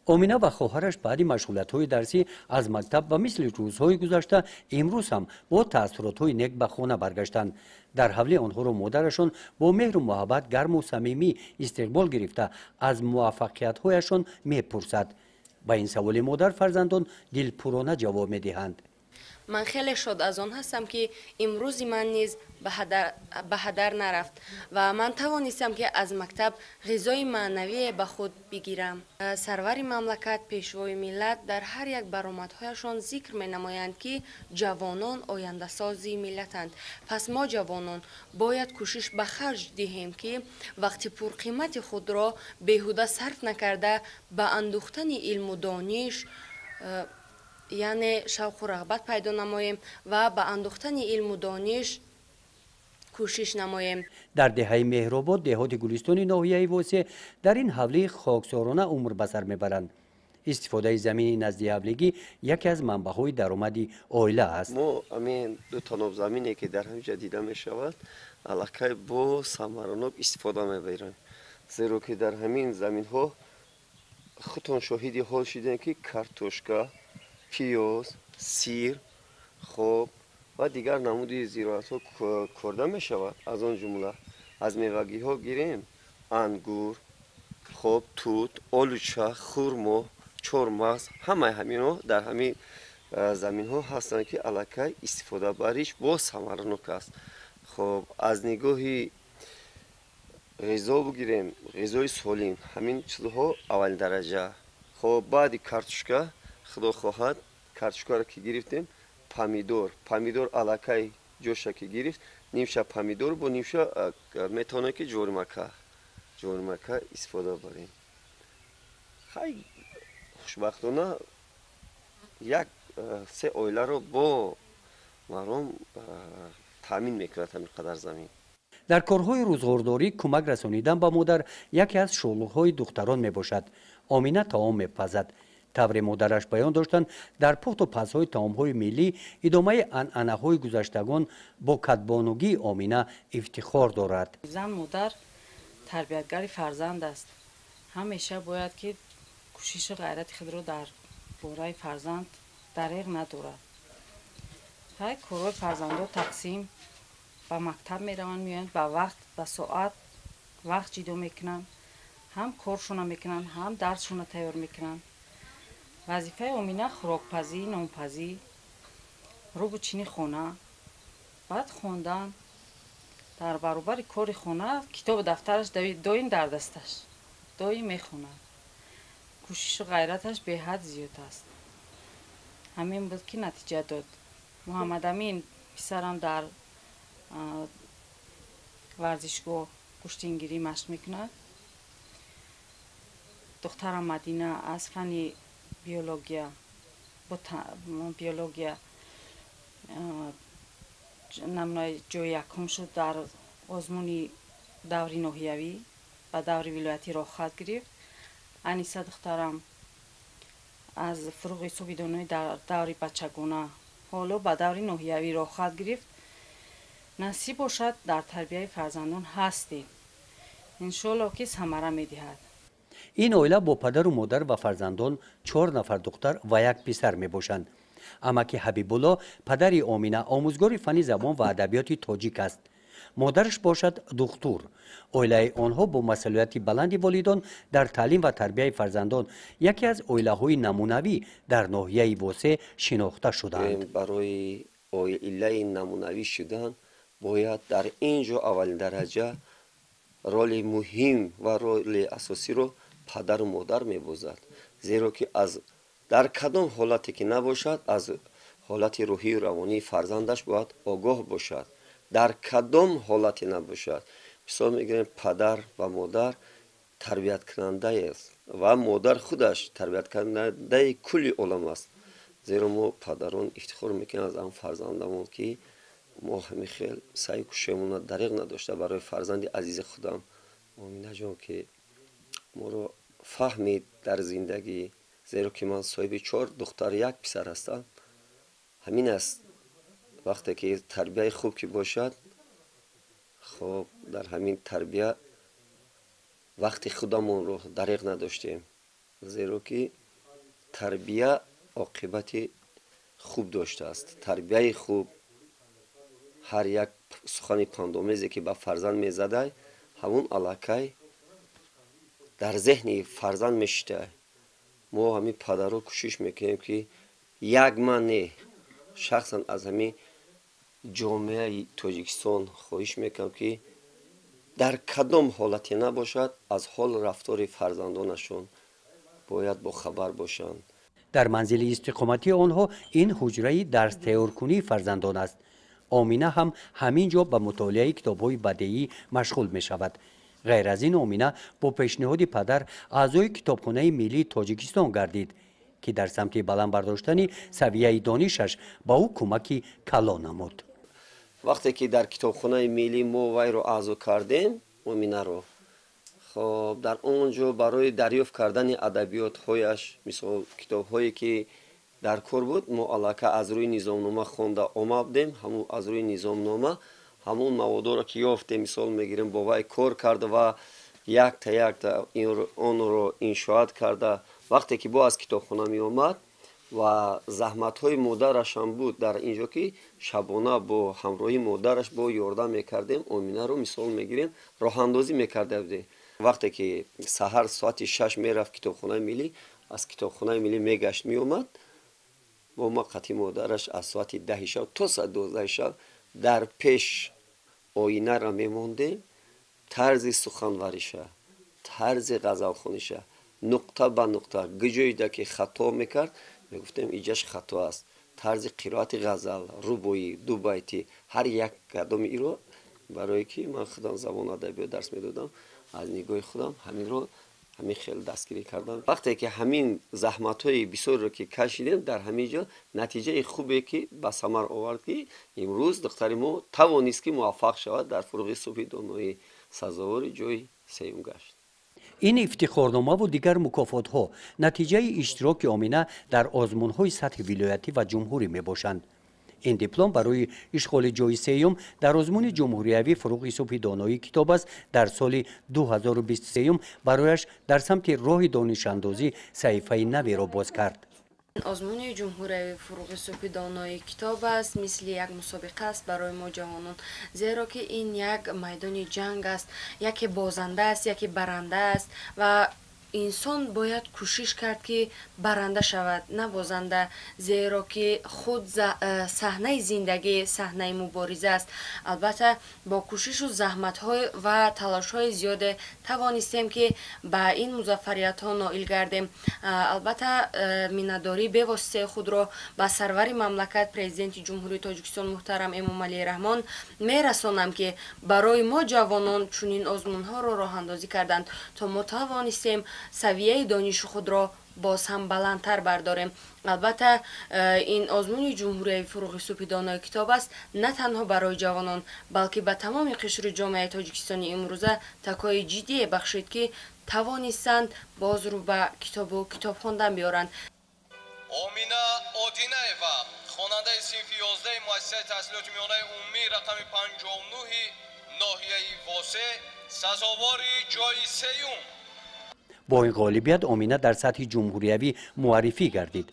آمینا و خواهرش بعد مشغولیت‌های درسی از مکتب و مثل روزهای گذشته امروز هم با تأثیرات‌های نیک به خانه برگشتند. در حولی آنها را مادرشان با مهر و محبت گرم و صمیمی استقبال گرفته از موفقیت‌هایشان می‌پرسد. با این سوال مادر فرزندان دلپرانه جواب می‌دهند. من خیلی شاد از آن هستم که امروز من نیز به هدر نرفت و من توانستم که از مکتب غذای معنوی به خود بگیرم. سرور مملکت، پیشوای ملت در هر یک برآمدهایشان ذکر می نمایند که جوانان آینده سازی ملتند. پس ما جوانان باید کوشش به خرج دهیم که وقتی پرقیمت خود را بیهوده صرف نکرده به اندوختن علم و دانش یعنی شوق و رغبت پیدا نماییم و به اندوختن علم و دانش کوشش نماییم. در دهه مهرآباد دهات گلستان ناحیه واسه در این حوله خاکسارانه عمر به سر میبرند. استفاده زمین نزد حولگی یکی از منبع‌های درآمد عائله است. ما همین دو تا نوع زمینی که در همینجا دیده می شود علاقه با ثمراناب استفاده میبریم، زیرا که در همین زمین ها خودتان شاهدی حال شدین که کارتوشکا، پیاز، سیر، خوب و دیگر نمودی زراعت ها کرده می شود. از آن جمله از میوگی ها گیریم انگور، خوب، توت، آلوچه، خرما، چهارمغز، همه همینا در همین زمین ها هستند که علاقه استفاده بریش با ثمرانک است. خب از نگاهی غذا بگیریم، غذای سالم همین چیزها اول درجه. خب بعد کارتوشکا خدا خواهد کارتوشکا را که گرفتیم پامیدور علاقه جوشه که گرفت نیمشه پامیدور با نیمشه میتونه که جورمکه استفاده بریم. خیلی خوشبختانه یک سه عائله رو با مردم تامین میکند همین قدر زمین. در کارهای روزگارداری کمک رسانیدن به مادر یکی از شغل‌های دختران میباشد. آمینه طعام میپزد. طور مادرش بیان داشتند در پخت و پزهای طعام‌های ملی ادامه عنعنه‌های گذشتگان با کدبانوگی آمینه افتخار دارد. زن مادر تربیتگر فرزند است. همیشه باید که کوشش و غیرت خود را در باره فرزند دریغ ندارد. های کارهای فرزندان تقسیم به مکتب میروند میآیند، به وقت به ساعت وقت جدا میکنند، هم کارشون میکنند هم درسشون تیار میکنند. وظیفه آمینه خوراکپزی، نانپزی، روبوچینی خانه، بعد خواندن در برابر کار خانه کتاب دفترش دایم در دستش دایم میخواند. کوشش و غیرتش به حد زیاد است. همین بود که نتیجه داد. محمد امین پسرم در ورزشگاه کشتینگیری مشق میکند. دخترم مدینه از فن بیولوژیا نمونه جای یکم شد در آزمون دوری ناحیوی و دوری ولایتی را خواهد گرفت. انیسه دخترم از فروغ صوبیدانوی در دوری بچگانه حالا به دوری ناحیوی را خواهد گرفت. نصیب باشد در تربیت فرزندان هستیم. انشالله که ثمره میدهد. این عائله با پدر و مادر و فرزندان 4 نفر دختر و 1 پسر می باشند. امکی حبیب الله پدر آمینه آموزگار فن زبان و ادبیات تاجیک است. مادرش باشد دکتر. عائله آنها با مسئولیت بلند والدان در تعلیم و تربیت فرزندان یکی از عائله‌های نمونوی در ناحیه واسه شناخته شدند. برای عائله نمونوی شدن باید در اینجا اول درجه رول مهم و رول اساسی رو پدر و مادر می‌بازد، زیرا که از در کدام حالتی که نباشد از حالت روحی و روانی فرزندش باید آگاه باشد. در کدام حالتی نباشد. مثال میگیریم پدر و مادر تربیت کننده است و مادر خودش تربیت کننده کلی عالم است. زیرا ما پدران افتخار میکنیم از آن فرزندمون که ما همین خیلی سعی کوششمون دریغ نداشته برای فرزند عزیز خودم آمینه جان که ما رو فهمید در زندگی. زیرا که من صاحب 4 دختر 1 پسر هستم. همین است وقتی که تربیت خوب که باشد، خب در همین تربیت وقتی خودمون رو دریغ نداشتیم зеро ки тарбия оқибати хуб доштааст. Тарбияи хуб ҳар як сухани пандомезе ки ба фарзанд мезадай ҳамун аллакай дар зеҳни фарзанд мешитад. мо ҳамин падаро кӯшиш мекунем ки як ман не шахсан аз ҳамин ҷомеаи тоҷикистон хоҳиш мекунам ки дар кадом ҳолате набошад аз ҳол рафтори фарзандонашон бояд бохабар бошанд. در منزل استقامتی آنها این حجره درس تیارکنی فرزندان است. آمینه هم همینجا به مطالعه کتاب‌های بدیعی مشغول می شود. غیر از این آمینه با پیشنهاد پدر اعضای کتابخانه ملی تاجیکستان گردید که در سمت بلند برداشتن سویه دانشش با او کمکی کلا نمود. وقتی که در کتابخانه ملی ما وی رو اعضا کردیم آمینه رو خب در اونجا برای دریافت کردن ادبیات‌هایش مثل کتاب‌هایی که در کار بود ما علاقه از روی نظامنامه خوانده آمدیم. همون از روی نظامنامه همون مواد را که یافتیم مثال میگیریم با وی کار کرده و یک تا اون رو انشاءات کرده. وقتی که با از کتابخانه می آمد و زحمت‌های مادرش هم بود در اینجا که شبانه با همراهی مادرش با یاردن میکردیم آمینه رو مثال میگیریم راه اندازی میکرده بودیم. وقتی که سحر ساعت 6 میرفت کتابخانه ملی از کتابخانه ملی میگشت میومد با ما قطعی مادرش از ساعت 10 شب تا ساعت 12 شب در پیش آینه را میموندیم طرز سخنوریشه طرز غزل خونیشه نقطه به نقطه گجویده که خطا میکرد میگفتیم اینجاش خطا است. طرز قرائت غزل ربوعی دو بیتی هر یک قدم ای رو برای که من خودم زبان ادبیات درس میدادم از نگاه خودم همین رو همین خیلی دستگیری کردم. وقتی که همین زحمت‌های بسیار رو که کشیدیم در همینجا نتیجه خوبی که به ثمر آورد که امروز دختر ما توانست که موفق شود در فروغ صبح دانایی سزاوار جای سوم گشت. این افتخارنامه و دیگر مکافات‌ها نتیجه اشتراک آمینه در آزمون‌های سطح ولایتی و جمهوری میباشند. این دیپلم برای اشغال جای سوم در آزمون جمهوریوی فروغ صبح دانایی کتاب است. در سال 2023 برایش در سمت راه دانش اندازی صحیفه نوی را باز کرد. آزمون جمهوری فروغ صبح دانایی کتاب است مثل یک مسابقه است برای ما جوانان، زیرا که این یک میدان جنگ است، یکی بازنده است یکی برنده است و انسان باید کوشش کرد که برنده شود نه بازنده، زیرا که خود صحنه زندگی صحنه مبارزه است. البته با کوشش و زحمت های و تلاش های زیاد توانستیم که به این موفقیت ها نائل گردیم. البته منتداری به واسطه خود را به سرور مملکت پرزیدنت جمهوری تاجیکستان محترم امام علی رحمان میرسانم که برای ما جوانان چنین آزمون ها را راه اندازی کردند تا ما توانستیم سویه دانش خود را باز هم بلندتر برداریم. البته این آزمون جمهوری فروغ صبح دانایی کتاب است نه تنها برای جوانان بلکه به تمام قشر جامعه تاجیکستانی امروزه تکای جدی بخشید که توانستند باز رو به کتاب خواندن بیارند. آمینه آدینایeva خواننده صنف 11 مؤسسه تحصیلات میانه عمومی رقم 59 ناحیه واسه سزاوار جای سوم. با این غالبیت آمینه در سطح جمهوریوی معرفی گردید.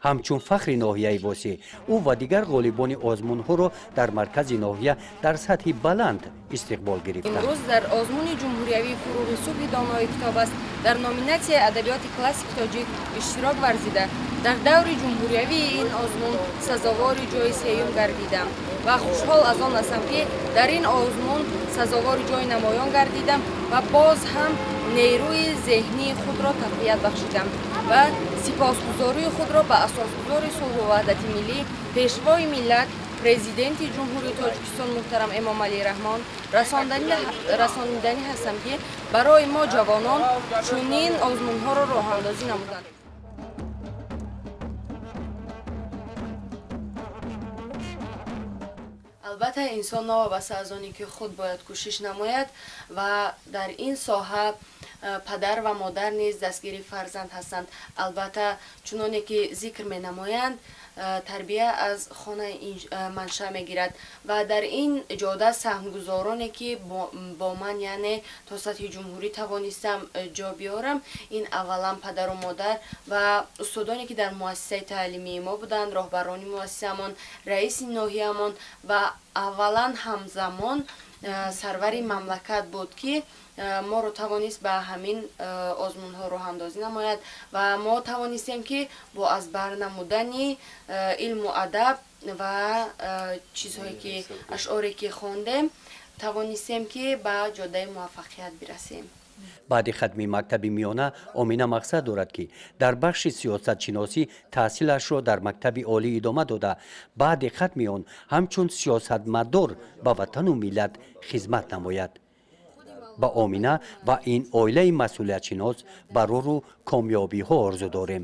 همچون فخر ناحیه واسه او و دیگر غالبان آزمون ها را در مرکز ناحیه در سطح بلند استقبال گرفتند. امروز در آزمون جمهوریوی فروغ صبح دانایی کتاب است در نامیناسی ادبیات کلاسیک تاجیک اشتراک ورزیده. در دور جمهوریوی این آزمون سزاوار جای سوم گردیدم و خوشحال از آن هستم که در این آزمون سزاوار جای نمایان گردیدم و باز هم نیروی ذهنی خود را تقویت بخشیدم و سپاسگزاری خود را به اساسگزار صلح و وحدت ملی پیشوای ملت پرزیدنت جمهوری تاجیکستان محترم امام علی رحمان رساندنی هستم که برای ما جوانان چنین آزمون ها را راه اندازی نمودند. البته انسان نوابسته از آنی که خود باید کوشش نماید و در این ساحه پدر و مادر نیز دستگیری فرزند هستند. البته چنانه که ذکر می نمایند тарбия аз хона манша мегирад ва дар ин ҷода саҳмгузороне ки бо ман яъне то сатҳи ҷумҳурӣ тавонистам ҷо биёрам ин аввалан падару модар ва устодоне ки дар муассисаи таълимии мо буданд, роҳбарони муассисаамон, раиси ноҳияамон ва аввалан ҳамзамон сарвари мамлакат буд ки моро тавонист ба ҳамин озмунҳо роҳандозӣ намояд ва мо тавонистем ки бо аз бар намудани илму адаб ва чизҳое ки ашъоре ки хондем тавонистем ки ба ҷодаи муваффақият бирасем. баъди хатми мактаби миёна омина мақсад дорад ки дар бахши сиёсатшиносӣ таҳсилашро дар мактаби олӣ идома дода баъди хатми он ҳамчун сиёсатмадор ба ватану миллат хизмат намояд. ба омина ва ин оилаи масъулиятшинос барору комёбиҳо орзу дорем.